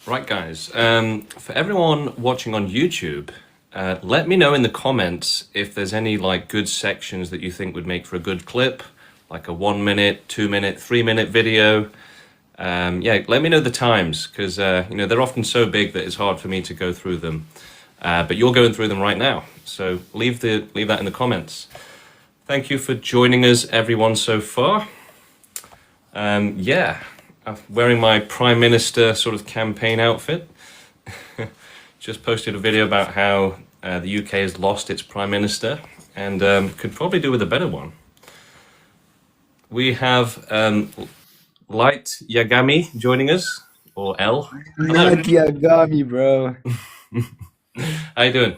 Right, guys. For everyone watching on YouTube, let me know in the comments if there's any like good sections that you think would make for a good clip, like a 1 minute, 2 minute, 3 minute video. Yeah, let me know the times because they're often so big that it's hard for me to go through them. But you're going through them right now, so leave that in the comments. Thank you for joining us, everyone, so far. Yeah, I'm wearing my Prime Minister sort of campaign outfit. Just posted a video about how the UK has lost its Prime Minister and could probably do with a better one. We have Light Yagami joining us, or L. Hello. Not Yagami, bro. How you doing?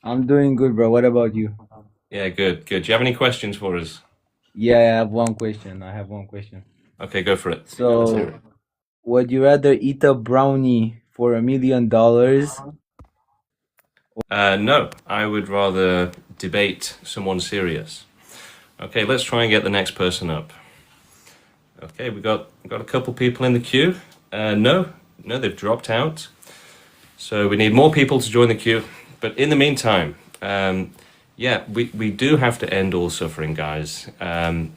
I'm doing good, bro. What about you? Yeah, good. Do you have any questions for us? Yeah, I have one question. Okay, go for it. Let's hear So, it. would you rather eat a brownie for $1 million? No, I would rather debate someone serious. Okay, let's try and get the next person up. Okay, we got a couple people in the queue. No, they've dropped out. So we need more people to join the queue. But in the meantime, yeah, we do have to end all suffering, guys.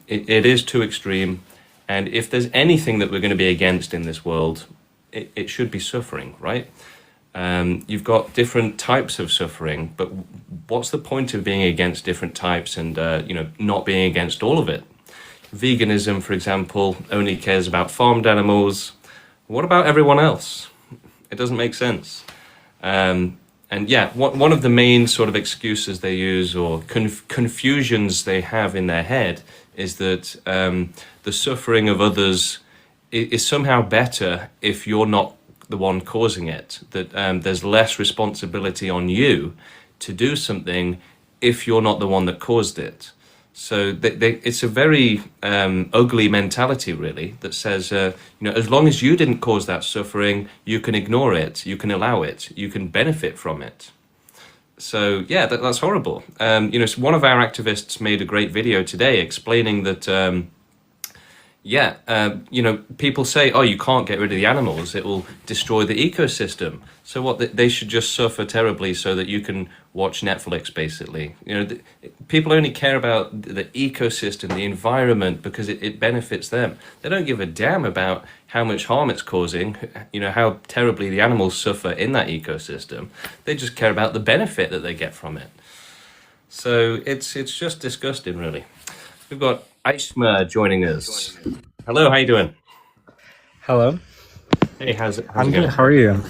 It is too extreme. And if there's anything that we're going to be against in this world, it should be suffering, right? You've got different types of suffering, but what's the point of being against different types and not being against all of it? Veganism, for example, only cares about farmed animals. What about everyone else? It doesn't make sense. And yeah, one of the main sort of excuses they use or confusions they have in their head is that the suffering of others is somehow better if you're not the one causing it, that there's less responsibility on you to do something if you're not the one that caused it. So it's a very ugly mentality, really, that says, as long as you didn't cause that suffering, you can ignore it, you can allow it, you can benefit from it. So yeah, that's horrible. So one of our activists made a great video today explaining that people say, oh, you can't get rid of the animals, it will destroy the ecosystem. So what, they should just suffer terribly so that you can watch Netflix, basically. People only care about the ecosystem, the environment, because it benefits them. They don't give a damn about how much harm it's causing, how terribly the animals suffer in that ecosystem. They just care about the benefit that they get from it. So it's just disgusting, really. We've got Aishma joining us. Hello, how you doing? Hello. Hey, how's it I'm good. going? How are you?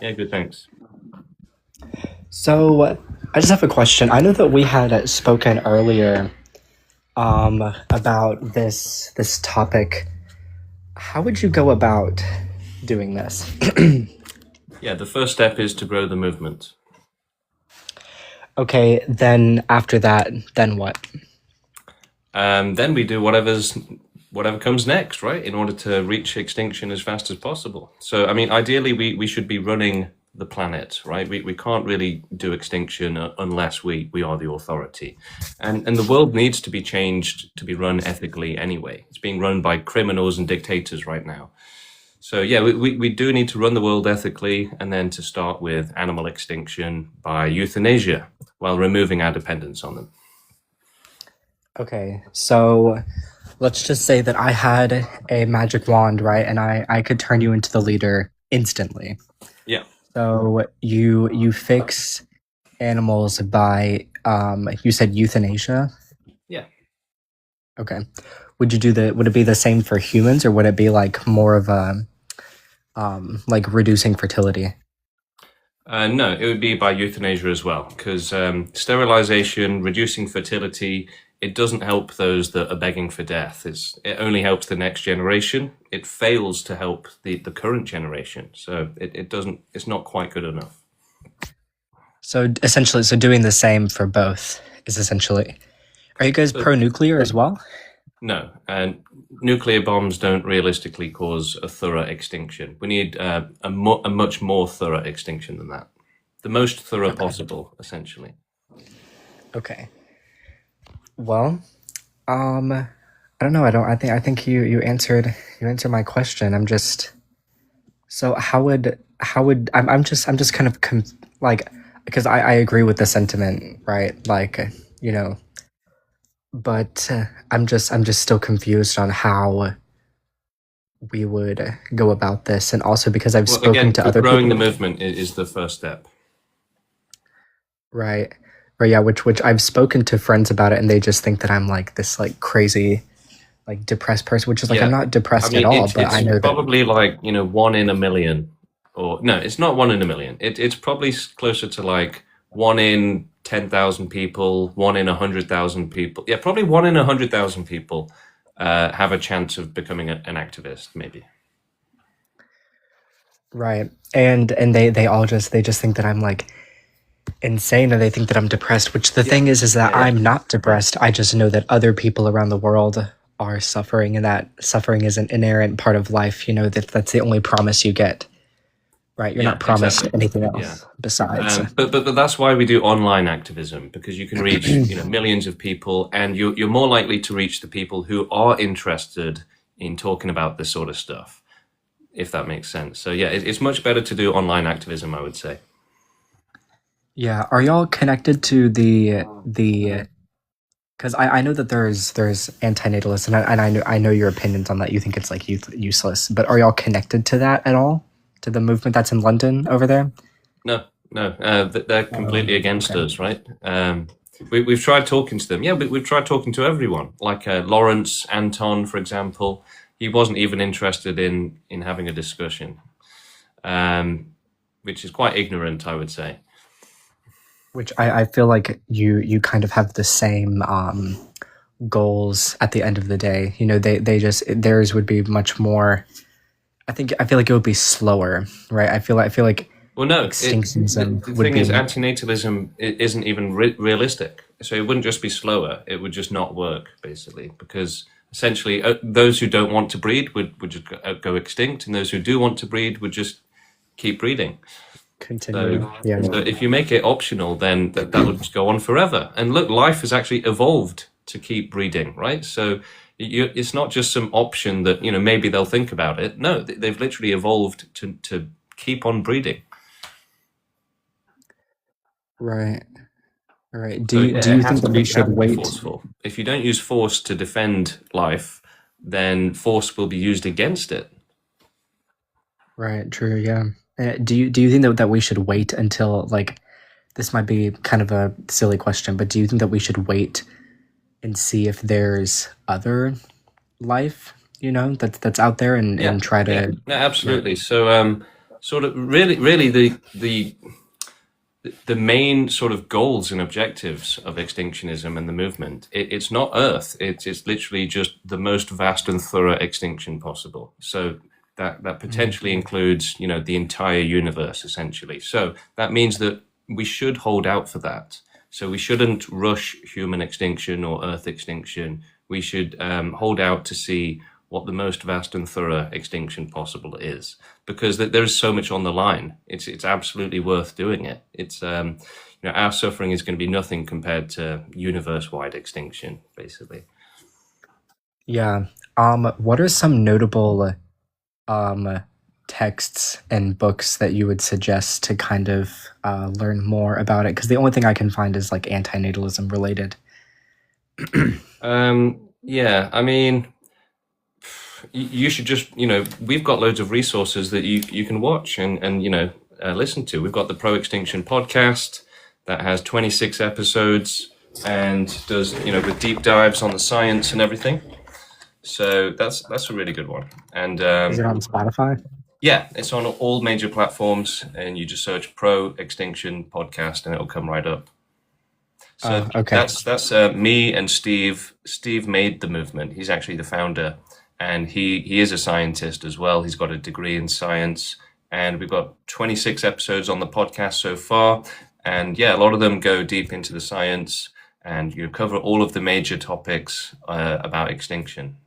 Yeah, good, thanks. So, I just have a question. I know that we had spoken earlier about this topic. How would you go about doing this? Yeah, the first step is to grow the movement. Okay, then after that, then what? Then we do whatever comes next, right? In order to reach extinction as fast as possible. So, I mean, ideally, we should be running the planet, right? We can't really do extinction unless we are the authority. And the world needs to be changed to be run ethically anyway. It's being run by criminals and dictators right now. So yeah, we do need to run the world ethically, and then to start with animal extinction by euthanasia while removing our dependence on them. Okay, so let's just say that I had a magic wand, right? And I could turn you into the leader instantly. Yeah. So you fix animals by you said euthanasia? Yeah. Okay. Would it be the same for humans, or would it be like more of a like reducing fertility? No, it would be by euthanasia as well, because sterilization, reducing fertility, it doesn't help those that are begging for death. It only helps the next generation. It fails to help the current generation. So it's not quite good enough. So essentially, doing the same for both is essentially. Are you guys pro-nuclear as well? No, and nuclear bombs don't realistically cause a thorough extinction. We need a much more thorough extinction than that. The most thorough possible, essentially. Okay. Well, I don't know. I think you answered my question. I'm just So I'm just kind of like, because I agree with the sentiment, right? Like, you know, but I'm just still confused on how we would go about this, and also because I've Well, spoken again, to other growing the people, movement is the first step. right? Right, yeah, which I've spoken to friends about it, and they just think that I'm like this like crazy, like depressed person, which is like I'm Yeah, not I depressed at mean all, it's but I it's know that. probably like, one in a million, or no, it's not one in a million. It's probably closer to like one in 10,000 people, one in 100,000 people. Yeah, probably one in 100,000 people have a chance of becoming an activist, maybe. Right. And they just think that I'm like insane, and they think that I'm depressed, which the Yeah, thing is that yeah, I'm not depressed. I just know that other people around the world are suffering, and that suffering is an inherent part of life, that's the only promise you get, right? You're yeah, not promised exactly. anything Yeah. else besides. But that's why we do online activism, because you can reach millions of people, and you're more likely to reach the people who are interested in talking about this sort of stuff, if that makes sense. So yeah, it's much better to do online activism, I would say. Yeah, are y'all connected to the because I know that there's antinatalists, and I know your opinions on that. You think it's like useless, but are y'all connected to that at all? To the movement that's in London over there? No, no, they're completely against Okay. us, right? We've tried talking to them. Yeah, we've tried talking to everyone, like Lawrence Anton, for example. He wasn't even interested in having a discussion, which is quite ignorant, I would say. Which I feel like you kind of have the same goals at the end of the day. They just theirs would be much more. I feel like it would be slower, right? I feel like Well, no, extinctionism the would thing is, be antinatalism isn't even realistic. So it wouldn't just be slower; it would just not work, basically, because essentially those who don't want to breed would just go extinct, and those who do want to breed would just keep breeding. continue. So, Yeah. so if you make it optional, then that would just go on forever. And look, life has actually evolved to keep breeding, right? So it's not just some option that maybe they'll think about it. No, they've literally evolved to keep on breeding. Right. Right. Do So you do it you has think to that be we you should have to be wait? forceful. If you don't use force to defend life, then force will be used against it. Right. True. Yeah. Do you think that we should wait until, like, this might be kind of a silly question, but do you think that we should wait and see if there's other life, that's out there, Yeah, and try yeah, to, no, yeah. absolutely. So, sort of, really, the main sort of goals and objectives of extinctionism and the movement, it's not Earth. It's literally just the most vast and thorough extinction possible. So that Mm. potentially includes, the entire universe, essentially. So that means that we should hold out for that. So we shouldn't rush human extinction or Earth extinction. We should hold out to see what the most vast and thorough extinction possible is, because there is so much on the line. It's absolutely worth doing it. It's our suffering is going to be nothing compared to universe-wide extinction, basically. Yeah. What are some notable um texts and books that you would suggest to kind of learn more about it? Because the only thing I can find is like antinatalism related. Yeah, I mean, you should just, we've got loads of resources that you can watch and listen to. We've got the Pro Extinction podcast that has 26 episodes and does, with deep dives on the science and everything. So that's a really good one. And Is it on Spotify? yeah, it's on all major platforms, and you just search Pro Extinction podcast, and it'll come right up. So Oh, okay. that's me and Steve. Steve made the movement. He's actually the founder, and he is a scientist as well. He's got a degree in science, and we've got 26 episodes on the podcast so far. And yeah, a lot of them go deep into the science, and you cover all of the major topics about extinction.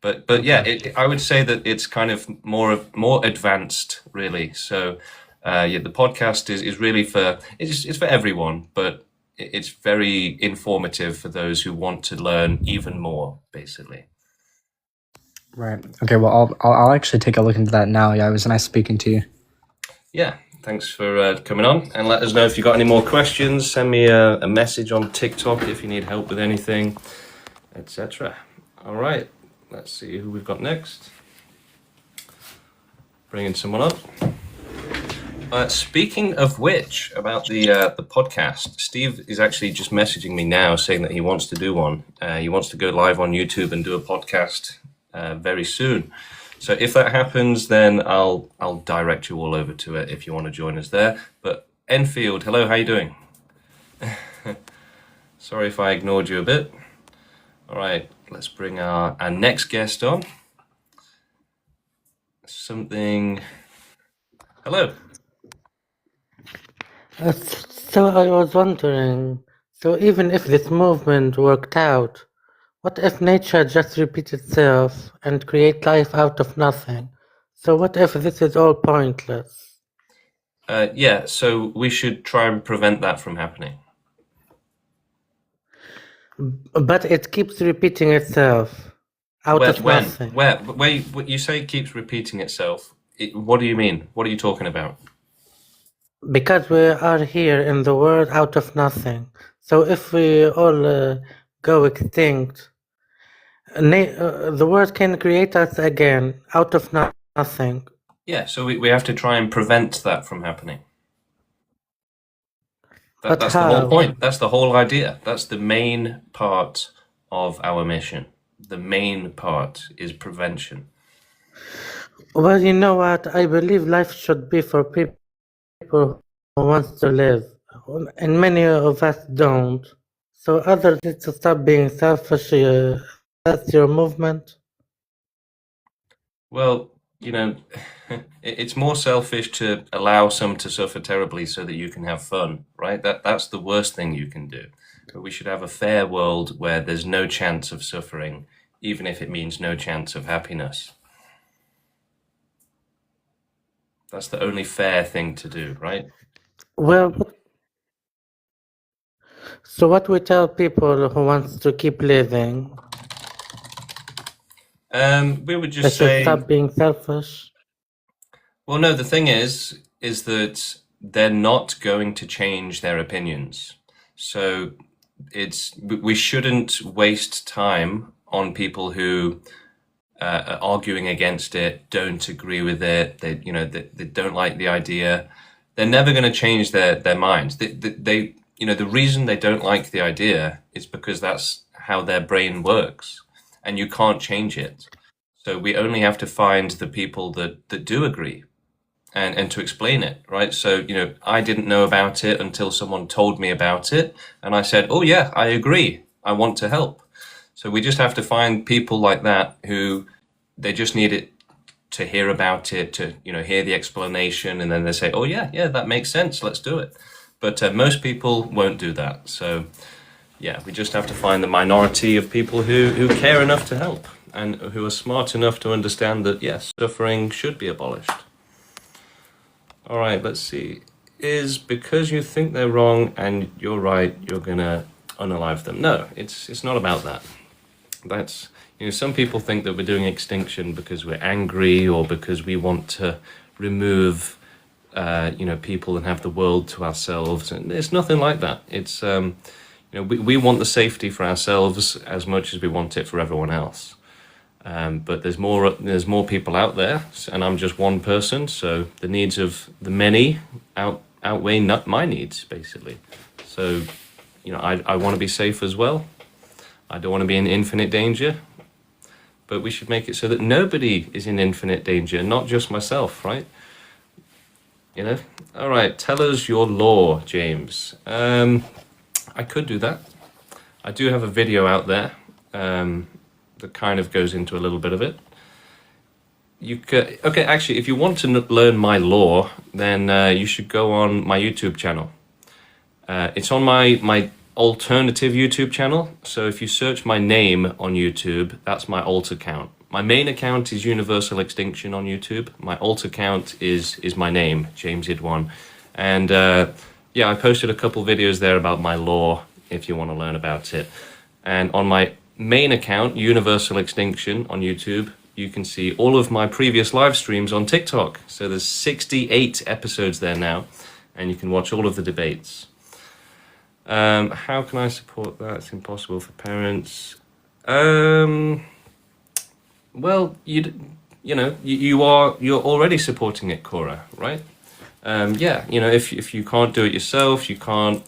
But yeah, I would say that it's kind of more advanced, really. So yeah, the podcast is really for it's for everyone, but it's very informative for those who want to learn even more, basically. Right. Okay. Well, I'll actually take a look into that now. Yeah, it was nice speaking to you. Yeah, thanks for coming on, and let us know if you've got any more questions. Send me a message on TikTok if you need help with anything, etc. All right, let's see who we've got next. Bringing someone up. Speaking of which, about the podcast, Steve is actually just messaging me now saying that he wants to do one. He wants to go live on YouTube and do a podcast very soon. So if that happens, then I'll direct you all over to it if you want to join us there. But Enfield, hello, how you doing? Sorry if I ignored you a bit. All right, let's bring our next guest on. Hello. So I was wondering, so even if this movement worked out, what if nature just repeats itself and create life out of nothing? So what if this is all pointless? Yeah, so we should try and prevent that from happening. But it keeps repeating itself out of nothing. Where you say it keeps repeating itself. What do you mean? What are you talking about? Because we are here in the world out of nothing. So if we all go extinct, the world can create us again out of nothing. Yeah, so we have to try and prevent that from happening. But That's how? the whole point. That's the whole idea. That's the main part of our mission. The main part is prevention. Well, you know what? I believe life should be for people who want to live, and many of us don't. So others need to stop being selfish. That's your movement. Well, it's more selfish to allow some to suffer terribly so that you can have fun, right? That's the worst thing you can do. But we should have a fair world where there's no chance of suffering, even if it means no chance of happiness. That's the only fair thing to do, right? Well, so what we tell people who want to keep living? We would They just should say, stop being selfish. well, no, the thing is that they're not going to change their opinions. So we shouldn't waste time on people who are arguing against it, don't agree with it, they don't like the idea. They're never going to change their minds. The reason they don't like the idea is because that's how their brain works, and you can't change it. So we only have to find the people that do agree and to explain it, right? So, I didn't know about it until someone told me about it, and I said, oh yeah, I agree, I want to help. So we just have to find people like that who they just need it to hear about it, to hear the explanation, and then they say, oh yeah, that makes sense, let's do it. But most people won't do that. So yeah, we just have to find the minority of people who care enough to help and who are smart enough to understand that yes, suffering should be abolished. All right, let's see. Is because you think they're wrong and you're right, you're gonna unalive them? No, it's not about that. That's some people think that we're doing Extinction because we're angry or because we want to remove people and have the world to ourselves, and it's nothing like that. It's we want the safety for ourselves as much as we want it for everyone else. But there's more people out there, and I'm just one person, so the needs of the many outweigh not my needs, basically. So I want to be safe as well. I don't want to be in infinite danger, but we should make it so that nobody is in infinite danger, not just myself, right? All right, tell us your lore, James. I could do that. I do have a video out there that kind of goes into a little bit of it. Okay, actually, if you want to learn my lore, then you should go on my YouTube channel. It's on my alternative YouTube channel. So if you search my name on YouTube, that's my alt account. My main account is Universal Extinction on YouTube. My alt account is my name, James Idwan. And I posted a couple videos there about my lore if you want to learn about it. And on my main account, Universal Extinction on YouTube, you can see all of my previous live streams on TikTok. So there's 68 episodes there now, and you can watch all of the debates. How can I support that? It's impossible for parents. Well, you're already supporting it, Cora, right? Yeah, if you can't do it yourself, you can't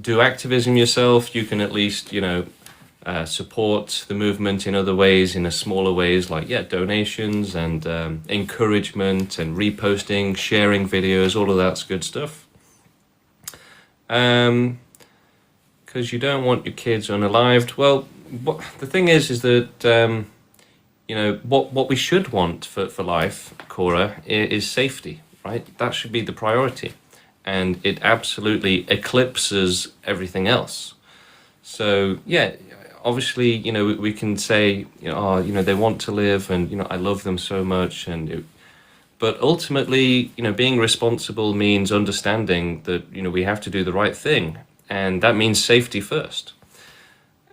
do activism yourself, you can at least, support the movement in other ways, in a smaller ways, like, donations and encouragement and reposting, sharing videos, all of that's good stuff. Because you don't want your kids unalived. Well, the thing is that, what we should want for life, Cora, is safety, right? That should be the priority. And it absolutely eclipses everything else. So, yeah, obviously, we can say, they want to live and, I love them so much. But ultimately, being responsible means understanding that, we have to do the right thing. And that means safety first.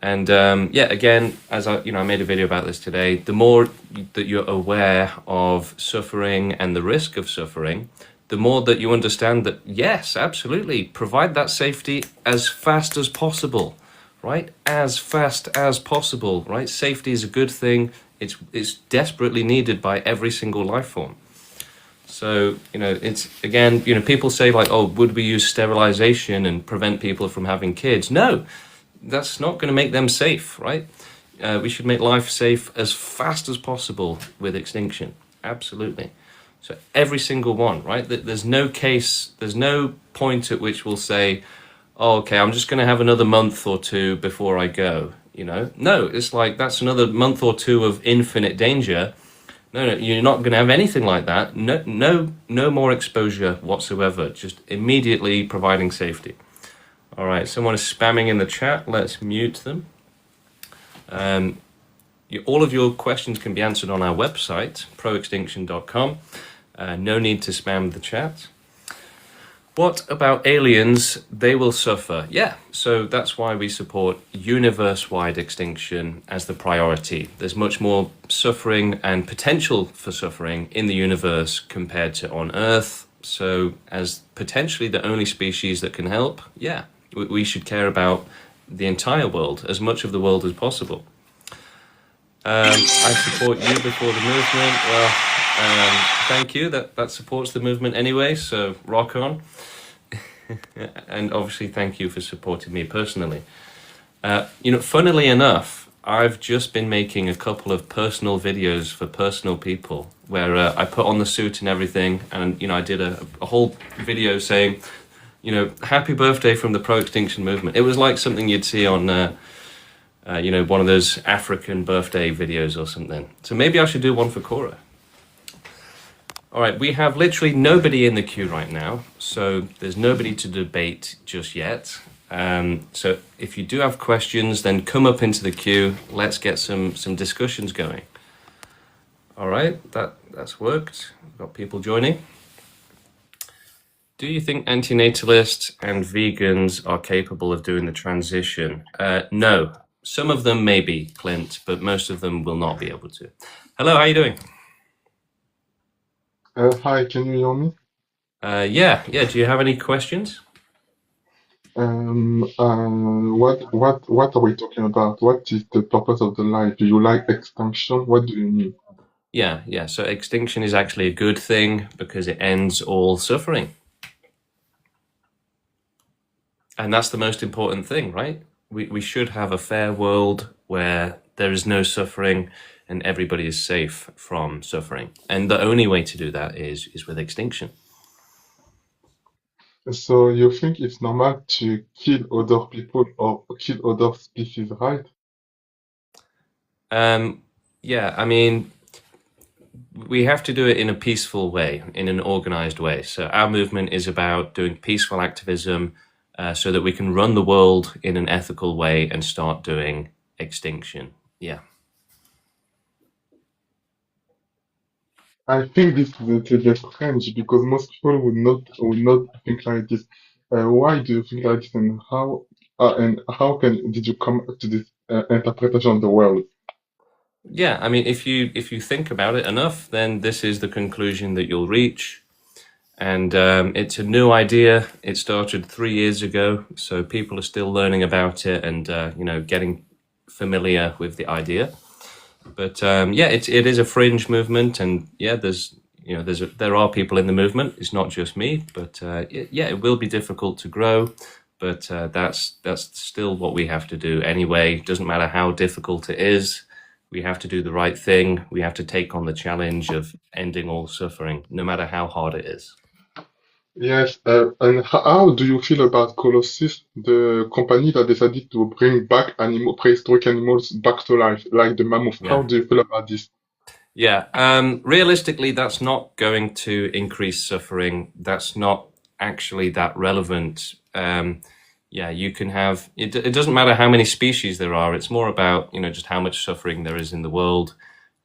And again, as I made a video about this today, the more that you're aware of suffering and the risk of suffering, the more that you understand that, yes, absolutely, provide that safety as fast as possible, right? As fast as possible, right? Safety is a good thing. It's desperately needed by every single life form. So, it's, again, people say like, oh, would we use sterilization and prevent people from having kids? No, that's not going to make them safe, right? We should make life safe as fast as possible with Extinction. Absolutely. So every single one, right? There's no point at which we'll say, oh, okay, I'm just going to have another month or two before I go, No, it's like, that's another month or two of infinite danger. No, you're not going to have anything like that. No more exposure whatsoever. Just immediately providing safety. All right, someone is spamming in the chat. Let's mute them. All of your questions can be answered on our website, proextinction.com. No need to spam the chat. What about aliens? They will suffer. Yeah, so that's why we support universe-wide extinction as the priority. There's much more suffering and potential for suffering in the universe compared to on Earth. So as potentially the only species that can help, yeah, we should care about the entire world, as much of the world as possible. I support you before the movement. Well, thank you. That supports the movement anyway, so rock on. And obviously, thank you for supporting me personally. Funnily enough, I've just been making a couple of personal videos for personal people where I put on the suit and everything, and I did a whole video saying, happy birthday from the pro-extinction movement. It was like something you'd see on, one of those African birthday videos or something. So maybe I should do one for Cora. All right, we have literally nobody in the queue right now, so there's nobody to debate just yet. So if you do have questions, then come up into the queue. Let's get some discussions going. All right, that's worked. We've got people joining. Do you think antinatalists and vegans are capable of doing the transition? No. Some of them maybe, Clint, but most of them will not be able to. Hello, how are you doing? Hi, can you hear me? Yeah. Do you have any questions? What are we talking about? What is the purpose of the life? Do you like extinction? What do you mean? Yeah. So extinction is actually a good thing because it ends all suffering. And that's the most important thing, right? We should have a fair world where there is no suffering and everybody is safe from suffering. And the only way to do that is with extinction. So you think it's normal to kill other people or kill other species, right? Yeah, I mean, we have to do it in a peaceful way, in an organized way. So our movement is about doing peaceful activism so that we can run the world in an ethical way and start doing extinction. Yeah. I think this is a little bit strange because most people would not think like this. Why do you think like this, and how did you come to this interpretation of the world? Yeah, I mean, if you think about it enough, then this is the conclusion that you'll reach. And it's a new idea. It started 3 years ago, so people are still learning about it and getting familiar with the idea. But yeah, it is a fringe movement, and yeah, there are people in the movement. It's not just me, but yeah, it will be difficult to grow. But that's still what we have to do anyway. Doesn't matter how difficult it is. We have to do the right thing. We have to take on the challenge of ending all suffering, no matter how hard it is. Yes, and how do you feel about Colossus, the company that decided to bring back prehistoric animals back to life, like the mammoth? How Yeah. do you feel about this? Yeah, realistically, that's not going to increase suffering. That's not actually that relevant. Yeah, you can have it. It doesn't matter how many species there are. It's more about just how much suffering there is in the world.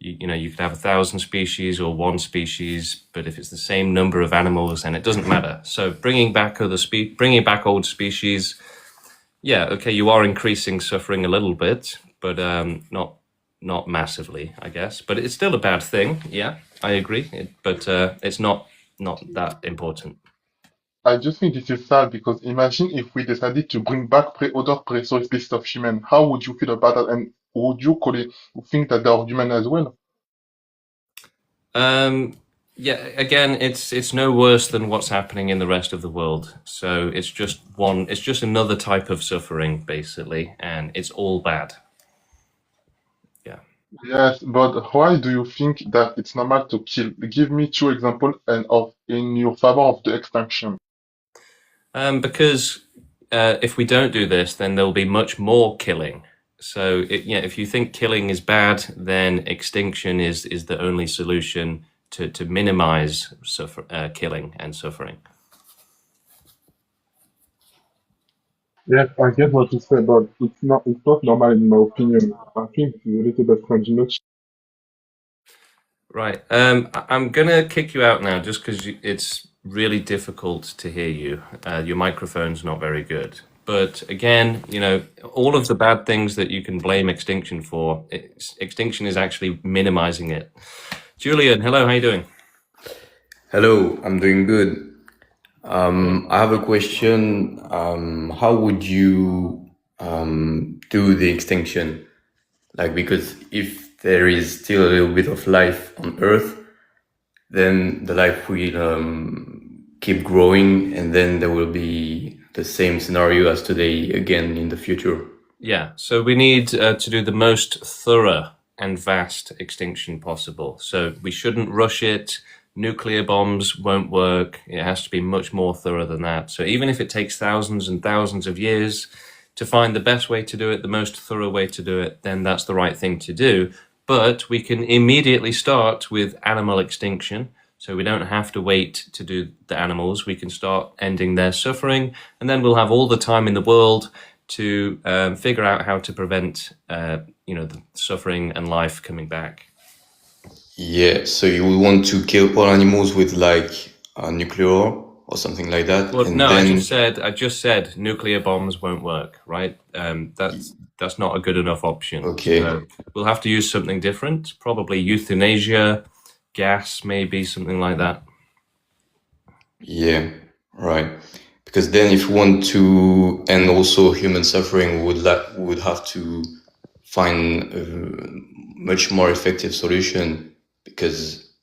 You could have 1,000 species or one species, but if it's the same number of animals, then it doesn't matter. So bringing back old species, yeah, okay, you are increasing suffering a little bit, but not massively, I guess. But it's still a bad thing. Yeah, I agree. But it's not that important. I just think this is sad because imagine if we decided to bring back other prehistoric species of human. How would you feel about that? And would you call it, think that they are human as well? Um, yeah, again, it's no worse than what's happening in the rest of the world. So it's just another type of suffering, basically, and it's all bad. Yeah. Yes, but why do you think that it's normal to kill? Give me two examples and of in your favor of the extinction. Because if we don't do this, then there will be much more killing. So, yeah, if you think killing is bad, then extinction is the only solution to minimize killing and suffering. Yes, I get what you say, but it's not normal in my opinion. I think it's a little bit strange, not. Right. I'm gonna kick you out now just because it's really difficult to hear you. Your microphone's not very good. But again, all of the bad things that you can blame extinction for, extinction is actually minimizing it. Julian, hello, how you doing? Hello, I'm doing good. I have a question. How would you do the extinction? Like, because if there is still a little bit of life on Earth, then the life will keep growing, and then there will be the same scenario as today again in the future. Yeah, so we need to do the most thorough and vast extinction possible. So we shouldn't rush it. Nuclear bombs won't work. It has to be much more thorough than that. So even if it takes thousands and thousands of years to find the best way to do it, the most thorough way to do it, then that's the right thing to do. But we can immediately start with animal extinction. So we don't have to wait to do the animals. We can start ending their suffering, and then we'll have all the time in the world to figure out how to prevent, the suffering and life coming back. Yeah, so you will want to kill all animals with like nuclear or something like that, Well, and no, I then just said nuclear bombs won't work, right? That's not a good enough option. okay. So we'll have to use something different, probably euthanasia, gas, maybe something like that. Yeah, right. Because then, if we want to end also human suffering, we would have to find a much more effective solution. Because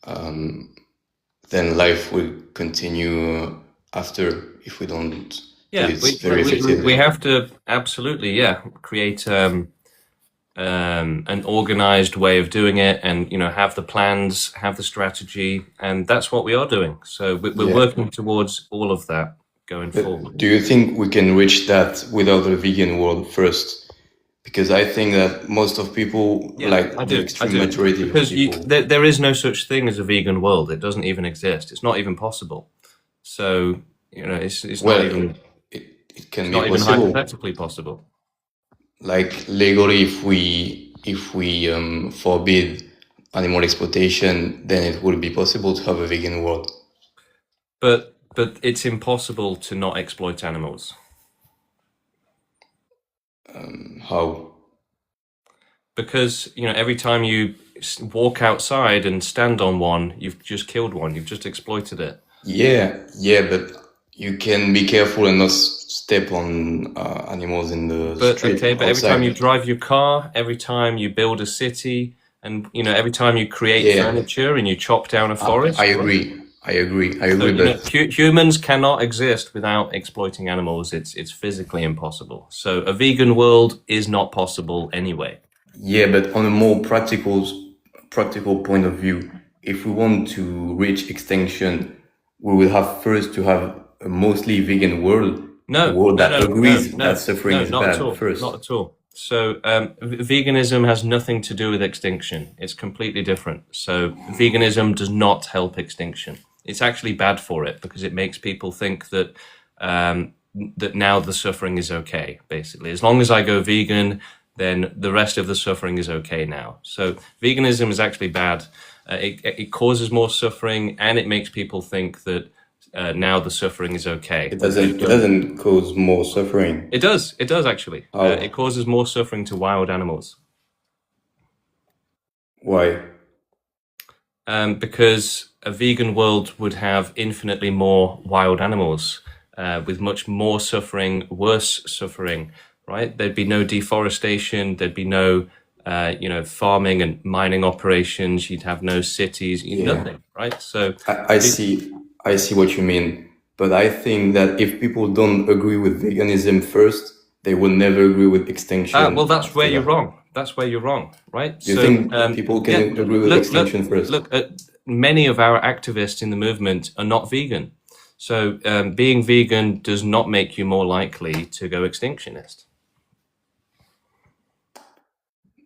then life will continue after if we don't do Yeah, it very we effectively. have to absolutely, yeah, create an organized way of doing it, and have the plans, have the strategy, and that's what we are doing. So we're Yeah. working towards all of that going But forward. do you think we can reach that without a vegan world first? Because I think that most of people, Yeah, like I the do. I extreme do. majority of Because people, there is no such thing as a vegan world. It doesn't even exist. It's not even possible. So, it's not well, even it can be possible. hypothetically possible. Like legally, if we forbid animal exploitation, then it would be possible to have a vegan world. But it's impossible to not exploit animals. How? Because, every time you walk outside and stand on one, you've just killed one. You've just exploited it. Yeah, but you can be careful and not step on animals in the street But every time you outside. drive your car, every time you build a city, and, every time you create Yeah. furniture and you chop down a forest. I agree. So, But humans cannot exist without exploiting animals. It's physically impossible. So a vegan world is not possible anyway. yeah, but on a more practical point of view, if we want to reach extinction, we will have first to have a mostly vegan world, a world that agrees that suffering is not bad at all. first. Not at all. So veganism has nothing to do with extinction. It's completely different. So veganism does not help extinction. It's actually bad for it because it makes people think that that now the suffering is okay. Basically, as long as I go vegan, then the rest of the suffering is okay now. So veganism is actually bad. It causes more suffering, and it makes people think that now the suffering is okay. It doesn't cause more suffering. It does. It does actually. Oh. It causes more suffering to wild animals. Why? Because a vegan world would have infinitely more wild animals with much more suffering, worse suffering, right? There'd be no deforestation. There'd be no, farming and mining operations. You'd have no cities, nothing, right? So I see what you mean, but I think that if people don't agree with veganism first, they will never agree with extinction. Well, that's where you're wrong. That's where you're wrong, right? You think people can agree with extinction first? Look, many of our activists in the movement are not vegan. So being vegan does not make you more likely to go extinctionist.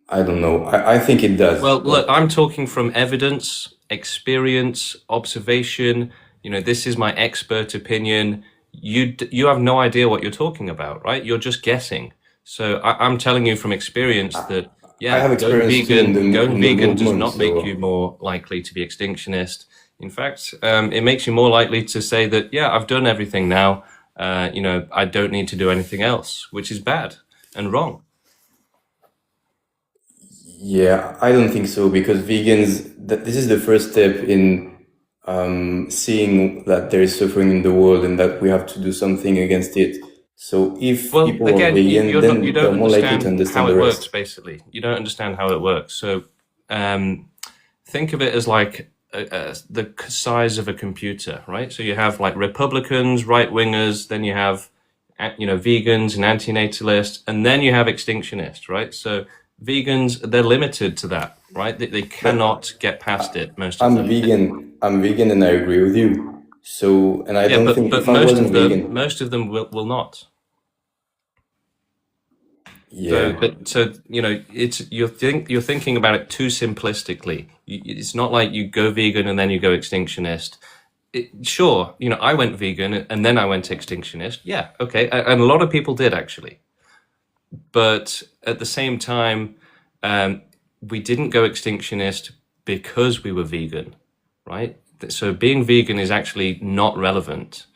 I don't know. I think it does. Well, look, I'm talking from evidence, experience, observation. This is my expert opinion. You have no idea what you're talking about, right? You're just guessing. So I'm telling you from experience that, I have experience going vegan does movement, not make you more likely to be extinctionist. In fact, it makes you more likely to say that, I've done everything now. I don't need to do anything else, which is bad and wrong. Yeah, I don't think so, because vegans, this is the first step in seeing that there is suffering in the world and that we have to do something against it. So if people are vegan, then you they're don't more likely to understand understand how the it rest. works, basically. You don't understand how it works. So think of it as like the size of a computer, right? So you have like Republicans, right-wingers, then you have vegans and anti-natalists, and then you have extinctionists, right? So vegans, they're limited to that, right? They cannot get past it, most of them. I'm vegan and I agree with you. So, and I don't think but if I wasn't vegan, most of them will not. yeah. So you're thinking about it too simplistically. It's not like you go vegan and then you go extinctionist. Sure, I went vegan and then I went extinctionist. Yeah, okay, and a lot of people did actually. But at the same time, we didn't go extinctionist because we were vegan, right? So being vegan is actually not relevant.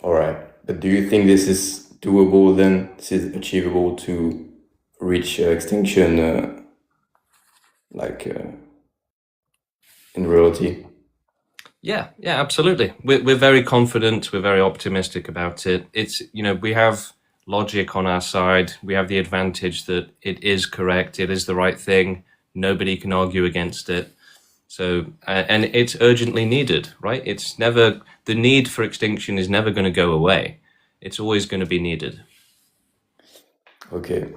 All right. But do you think this is doable then? This is achievable to reach extinction, in reality? Yeah, absolutely. We're very confident. We're very optimistic about it. It's, we have logic on our side. We have the advantage that it is correct. It is the right thing. Nobody can argue against it. So, and it's urgently needed, right? The need for extinction is never going to go away. It's always going to be needed. Okay.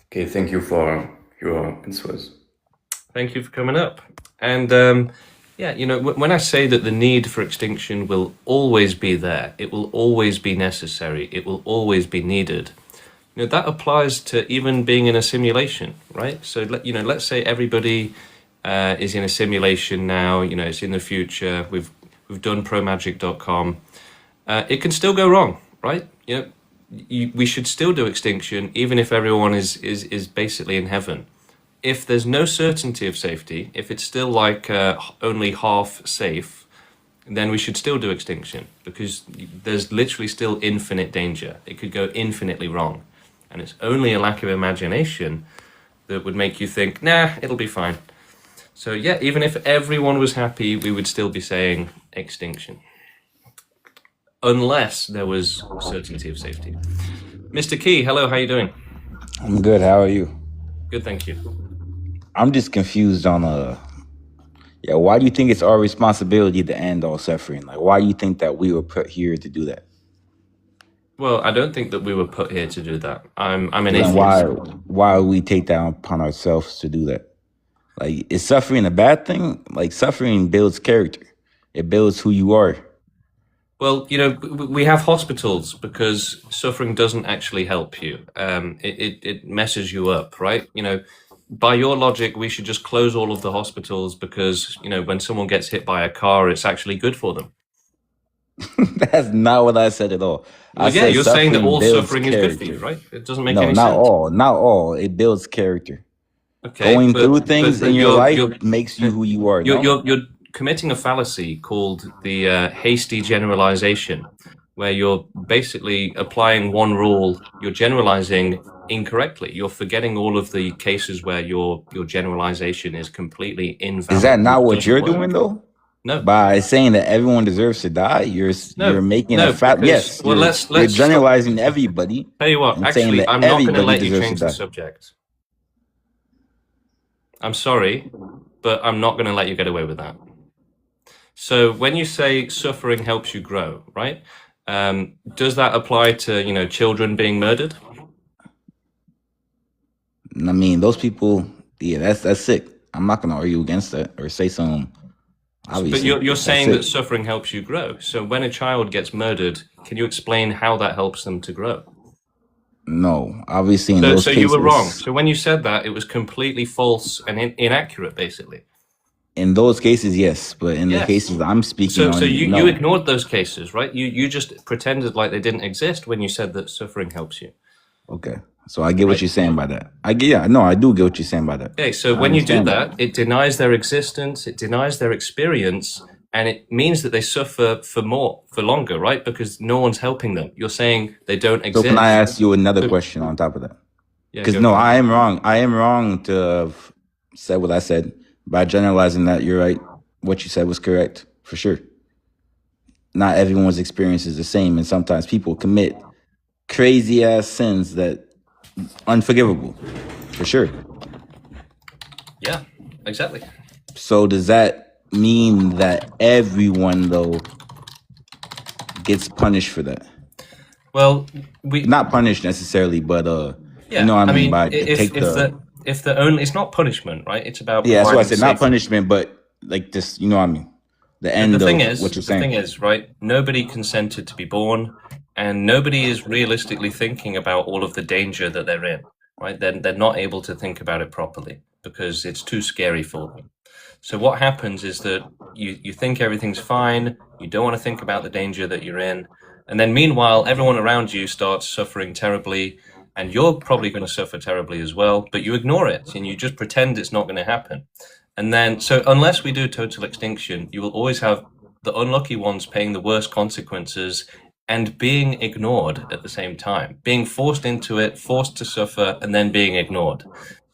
Thank you for your answers. Thank you for coming up. And when I say that the need for extinction will always be there, it will always be necessary, it will always be needed, that applies to even being in a simulation, right? So, let's say everybody is in a simulation now, it's in the future, we've done promagic.com. It can still go wrong, right? We should still do extinction, even if everyone is basically in heaven. If there's no certainty of safety, if it's still like only half safe, then we should still do extinction, because there's literally still infinite danger. It could go infinitely wrong. And it's only a lack of imagination that would make you think, nah, it'll be fine. So yeah, even if everyone was happy, we would still be saying extinction. Unless there was certainty of safety. Mr. Key, hello, how are you doing? I'm good. How are you? Good, thank you. I'm just confused on why do you think it's our responsibility to end all suffering? Like, why do you think that we were put here to do that? Well, I don't think that we were put here to do that. I'm an Then atheist. why we take that upon ourselves to do that? Like, is suffering a bad thing? Like, suffering builds character. It builds who you are. Well, you know, we have hospitals because suffering doesn't actually help you. It messes you up, right? You know, by your logic, we should just close all of the hospitals because, you know, when someone gets hit by a car, it's actually good for them. That's not what I said at all. Well, I yeah, said you're saying that suffering all builds suffering is good for you, character. right? It doesn't make No, any not sense. all. Not all. It builds character. Okay, Going through things in your life you're makes you who you are. No? you're committing a fallacy called the hasty generalization, where you're basically applying one rule, you're generalizing incorrectly. You're forgetting all of the cases where your generalization is completely invalid. Is that not It what doesn't you're work. doing though? No. By saying that everyone deserves to die, you're making no, a fact. because- Yes, well, you're let's generalizing everybody. Tell you what, and saying actually, that I'm not going to everybody let you deserves to change the die. subject. I'm sorry, but I'm not going to let you get away with that. So when you say suffering helps you grow, right? Does that apply to, you know, children being murdered? I mean, those people, yeah, that's sick. I'm not gonna argue against that or say something. Obviously, But you're that's saying that sick. suffering helps you grow. So when a child gets murdered, can you explain how that helps them to grow? No, obviously in those So cases, you were wrong. So when you said that, it was completely false and inaccurate, basically. in those cases, yes, but in the Yes. cases I'm speaking on, So you no. ignored those cases, right? You just pretended like they didn't exist when you said that suffering helps you. Okay, so I get what Right. you're saying by that. I do get what you're saying by that. Okay, so I when you do understand that, it denies their existence, it denies their experience, and it means that they suffer for longer, right? Because no one's helping them. You're saying they don't So exist. can I ask you another So- question on top of that? Yeah, Because go no, for it. I am wrong. I am wrong to have said what I said by generalizing that. You're right. What you said was correct for sure. Not everyone's experience is the same, and sometimes people commit crazy ass sins that unforgivable, for sure. Yeah, exactly. So does that mean that everyone though gets punished for that? Well, Not punished necessarily, but yeah, you know what I mean, by if the only, it's not punishment, right? It's about yeah, that's why I providing said not safety. punishment, but like this, you know what I mean. The end The thing of is, what you're the saying. thing is, right? Nobody consented to be born, and nobody is realistically thinking about all of the danger that they're in, right? They're not able to think about it properly because it's too scary for them. So what happens is that you think everything's fine, you don't want to think about the danger that you're in, and then meanwhile, everyone around you starts suffering terribly, and you're probably going to suffer terribly as well, but you ignore it and you just pretend it's not going to happen. And then, so unless we do total extinction, you will always have the unlucky ones paying the worst consequences and being ignored at the same time, being forced into it, forced to suffer, and then being ignored.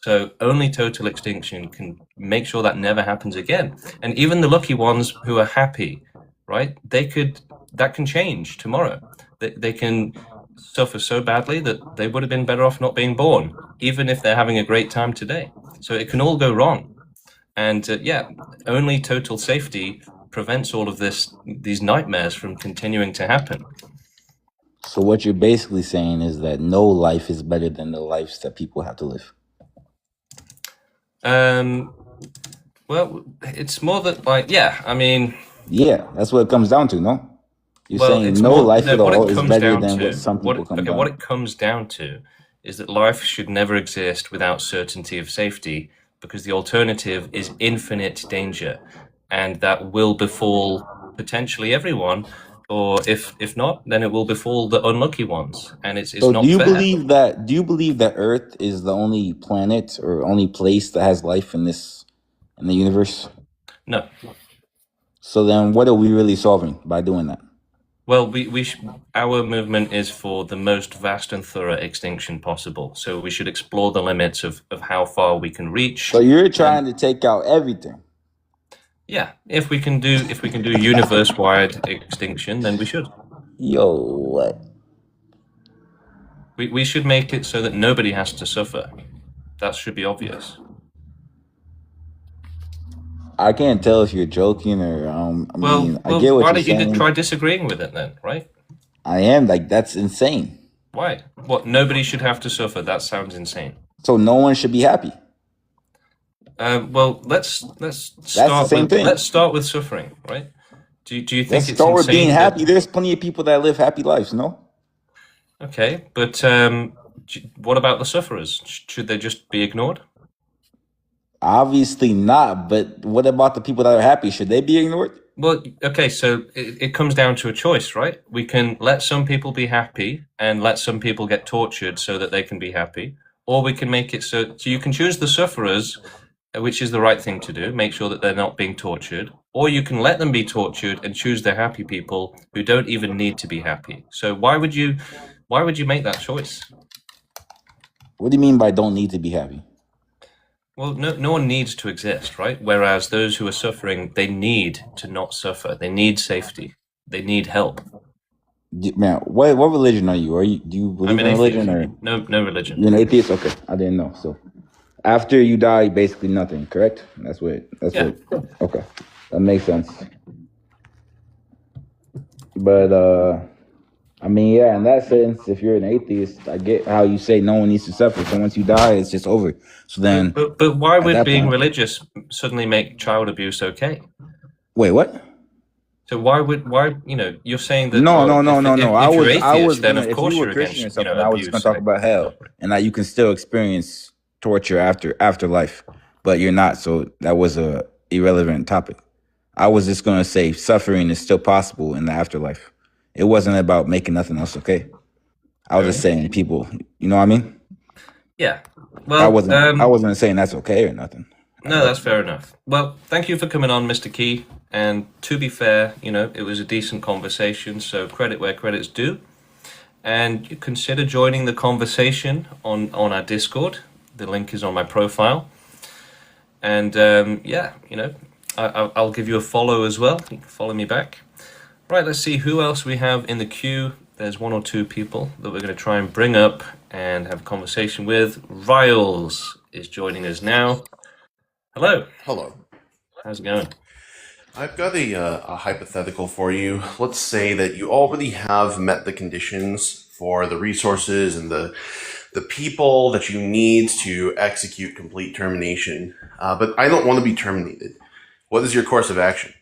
So only total extinction can make sure that never happens again. And even the lucky ones who are happy, right? That can change tomorrow. They can suffer so badly that they would have been better off not being born, even if they're having a great time today. So it can all go wrong. And only total safety prevents all of these nightmares from continuing to happen. So what you're basically saying is that no life is better than the lives that people have to live. Well, it's more that, like, yeah, I mean, Yeah, that's what it comes down to, no? You're well, saying it's no more, life no, at what all it is comes better down than to, what some people come down. what it comes down to is that life should never exist without certainty of safety, because the alternative is infinite danger, and that will befall potentially everyone, or if not, then it will befall the unlucky ones, and it's So not do you fair. believe that Earth is the only planet or only place that has life in the universe? No. So then what are we really solving by doing that? Well, our movement is for the most vast and thorough extinction possible. So we should explore the limits of how far we can reach. So you're trying to take out everything. Yeah, if we can do universe-wide extinction, then we should. Yo, what? We should make it so that nobody has to suffer. That should be obvious. I can't tell if you're joking or I get what why you're don't you saying. try disagreeing with it then, right? I am like, that's insane. Why? What? Nobody should have to suffer. That sounds insane. So no one should be happy. Well, let's the same thing. Let's start with suffering, right? Do you think Let's it's start with insane being that- happy. There's plenty of people that live happy lives, no? Okay, but what about the sufferers? Should they just be ignored? Obviously not, but what about the people that are happy? Should they be ignored? Well, okay, so it comes down to a choice, right? We can let some people be happy and let some people get tortured so that they can be happy, or we can make it so you can choose the sufferers, which is the right thing to do, make sure that they're not being tortured, or you can let them be tortured and choose the happy people who don't even need to be happy. So why would you make that choice? What do you mean by don't need to be happy? Well, no one needs to exist, right? Whereas those who are suffering, they need to not suffer. They need safety. They need help. Man, what religion are you? Do you believe in religion or no religion? You're an atheist? Okay, I didn't know. So after you die, basically nothing, correct? That's what. Okay, that makes sense. But I mean, yeah, in that sense, if you're an atheist, I get how you say no one needs to suffer. So once you die, it's just over. So then, but why would being point, religious suddenly make child abuse okay? Wait, what? So why you're saying that? No. I was then of course you were you're Christian against, or something, I was just gonna talk about hell and that you can still experience torture afterlife, but you're not. So that was a irrelevant topic. I was just gonna say suffering is still possible in the afterlife. It wasn't about making nothing else okay. I was just saying people, you know what I mean? Yeah. Well, I wasn't saying that's okay or nothing. No, that's fair enough. Well, thank you for coming on, Mr. Key. And to be fair, it was a decent conversation, so credit where credit's due. And you consider joining the conversation on our Discord. The link is on my profile. And I'll give you a follow as well. You can follow me back. Right, let's see who else we have in the queue. There's one or two people that we're going to try and bring up and have a conversation with. Riles is joining us now. Hello. Hello. How's it going? I've got a hypothetical for you. Let's say that you already have met the conditions for the resources and the people that you need to execute complete termination, but I don't want to be terminated. What is your course of action?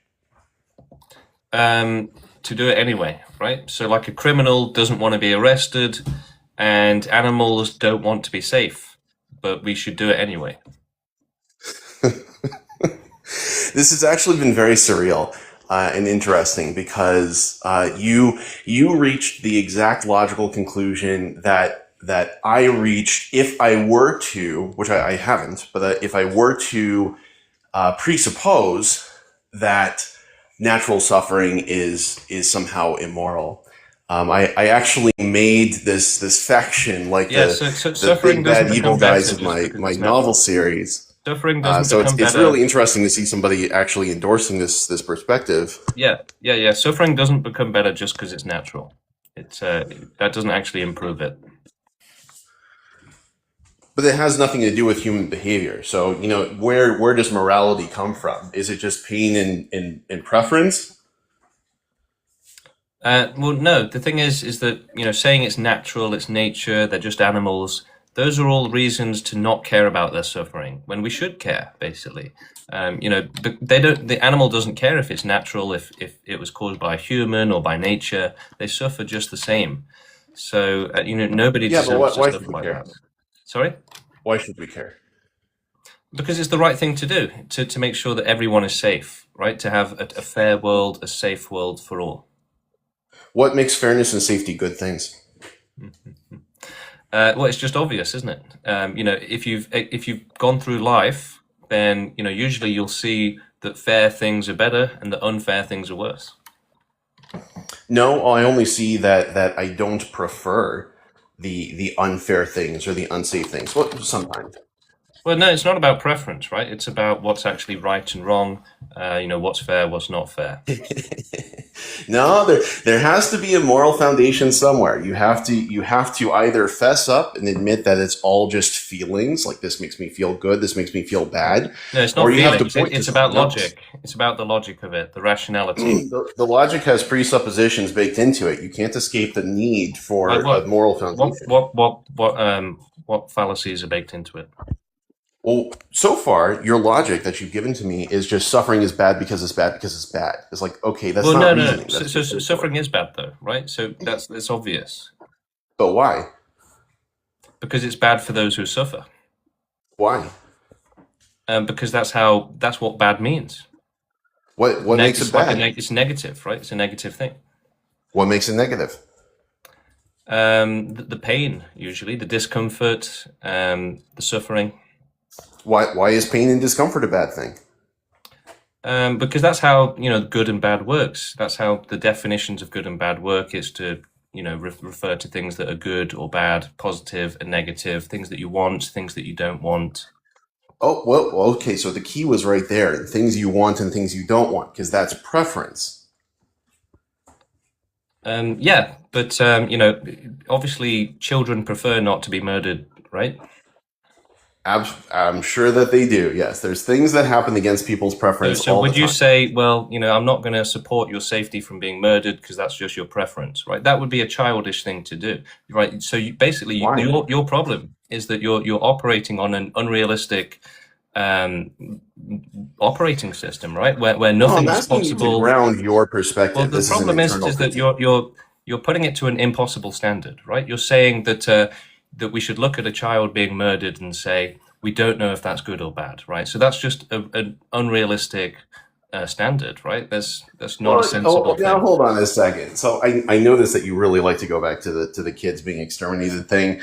To do it anyway, right? So like a criminal doesn't want to be arrested and animals don't want to be safe, but we should do it anyway. This has actually been very surreal and interesting because you reached the exact logical conclusion that I reached if I were to, which I haven't, but if I were to presuppose that natural suffering is somehow immoral. I actually made this faction like the big bad evil guys of my novel series. Suffering doesn't so become it's better. really interesting to see somebody actually endorsing this perspective. Yeah. Suffering doesn't become better just because it's natural. It's that doesn't actually improve it. But it has nothing to do with human behavior. So where does morality come from? Is it just pain and preference? Well, no. The thing is that saying it's natural, it's nature, they're just animals. Those are all reasons to not care about their suffering when we should care, basically. They don't. The animal doesn't care if it's natural, if it was caused by a human or by nature. They suffer just the same. So nobody deserves to suffer like that. Sorry? Why should we care? Because it's the right thing to do to make sure that everyone is safe, right? To have a fair world, a safe world for all. What makes fairness and safety good things? Well, it's just obvious, isn't it? If you've gone through life, then usually you'll see that fair things are better and that unfair things are worse. No, I only see that I don't prefer the unfair things or the unsafe things. Well, sometimes. Well, no, it's not about preference, right? It's about what's actually right and wrong. What's fair, what's not fair. No, there has to be a moral foundation somewhere. You have to either fess up and admit that it's all just feelings, like this makes me feel good, this makes me feel bad. No, it's not Or you have to feelings. point to It's about something else. logic. It's about the logic of it, the rationality. The logic has presuppositions baked into it. You can't escape the need for Like a what? moral foundation. What fallacies are baked into it? Well, so far, your logic that you've given to me is just suffering is bad because it's bad because it's bad. It's like, okay, that's Well, not no. reasoning. So, That's so just suffering is bad, though, right? So that's obvious But why? because it's bad for those who suffer. Why? Because that's what bad means. What makes it bad? It's negative, right? It's a negative thing. What makes it negative? The pain, usually, the discomfort, the suffering. Why is pain and discomfort a bad thing? Because that's how good and bad works. That's how the definitions of good and bad work is to refer to things that are good or bad, positive and negative, things that you want, things that you don't want. Oh, well, okay, so the key was right there. Things you want and things you don't want, because that's preference. Yeah, but obviously children prefer not to be murdered, right? I'm sure that they do, yes. There's things that happen against people's preference So all would the you time. say, well, I'm not going to support your safety from being murdered because that's just your preference, right? That would be a childish thing to do, right? So Why? your problem is that you're operating on an unrealistic operating system, right? Where No, I'm nothing is asking you to possible. ground your Well, perspective. the This is an problem is internal that critique. you're putting it to an impossible standard, right? You're saying that we should look at a child being murdered and say we don't know if that's good or bad, right? So that's just an unrealistic standard, right? That's not a sensible Now thing. hold on a second. So I noticed that you really like to go back to the kids being exterminated thing,